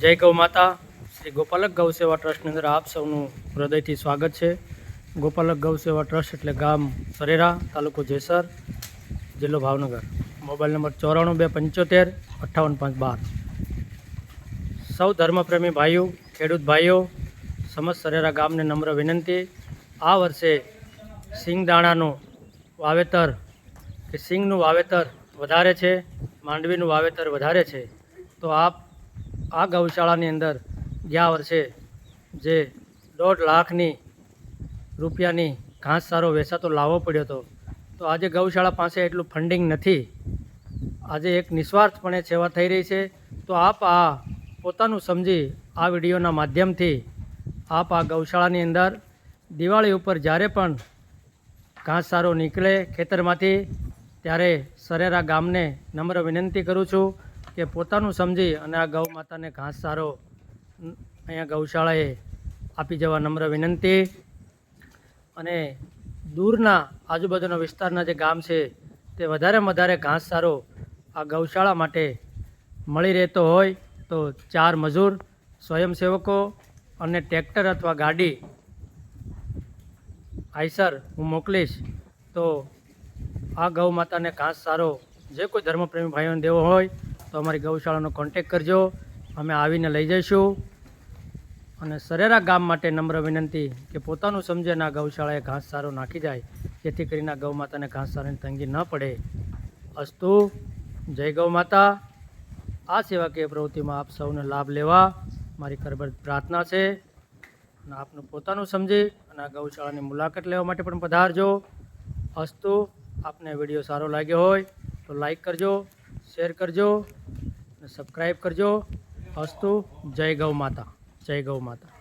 જય ગૌ માતા. શ્રી ગોપાલક ગૌ સેવા ટ્રસ્ટની અંદર આપ સૌનું હૃદયથી સ્વાગત છે. ગોપાલક ગૌ સેવા ટ્રસ્ટ એટલે ગામ સરેરા, તાલુકો જેસર, જિલ્લો ભાવનગર. Mobile number 9425755512. સૌ ધર્મપ્રેમી ભાઈઓ, ખેડૂત ભાઈઓ, સમસ્ત સરેરા ગામને નમ્ર વિનંતી, આ વર્ષે સિંગદાણાનું વાવેતર કે સિંગનું વાવેતર વધારે છે, માંડવીનું વાવેતર વધારે છે. તો આપ આ ગૌશાળાની અંદર ગયા વર્ષે જે 1.5 લાખની રૂપિયાની ઘાસચારો વેચાતો લાવવો પડ્યો હતો, તો આજે ગૌશાળા પાસે એટલું ફંડિંગ નથી. આજે એક નિસ્વાર્થપણે સેવા થઈ રહી છે. તો આપ આ પોતાનું સમજી આ વિડીયોના માધ્યમથી આપ આ ગૌશાળાની અંદર દિવાળી ઉપર જ્યારે પણ ઘાસચારો નીકળે ખેતરમાંથી, ત્યારે સરેરા ગામને નમ્ર વિનંતી કરું છું કે પોતાનું સમજી અને આ ગૌ માતાને ઘાસચારો અહીંયા ગૌશાળાએ આપી જવા નમ્ર વિનંતી. અને દૂરના આજુબાજુના વિસ્તારના જે ગામ છે તે વધારેમાં વધારે ઘાસચારો આ ગૌશાળા માટે મળી રહેતો હોય તો 4 મજૂર, સ્વયંસેવકો અને ટ્રેક્ટર અથવા ગાડી આઈસર હું મોકલીશ. તો આ ગૌ માતાને ઘાસચારો જે કોઈ ધર્મપ્રેમી ભાઈઓને દેવો હોય તો અમારી ગૌશાળાનો કોન્ટેક કરજો, અમે આવીને લઈ જઈશું. અને સરેરા ગામ માટે નમ્ર વિનંતી કે પોતાનું સમજીને આ ગૌશાળાએ ઘાસચારો નાખી જાય, જેથી કરીને આ ગૌ માતાને ઘાસચારાની તંગી ન પડે. અસ્તુ. જય ગૌ માતા. આ સેવાકીય પ્રવૃત્તિમાં આપ સૌને લાભ લેવા મારી કરબદ્ધ પ્રાર્થના છે. અને આપનું પોતાનું સમજી અને આ ગૌશાળાની મુલાકાત લેવા માટે પણ પધારજો. અસ્તુ. આપને વિડીયો સારો લાગ્યો હોય તો લાઈક કરજો, શેર કરજો અને સબસ્ક્રાઈબ કરજો. અસ્તુ. જય ગૌ માતા. જય ગૌ માતા.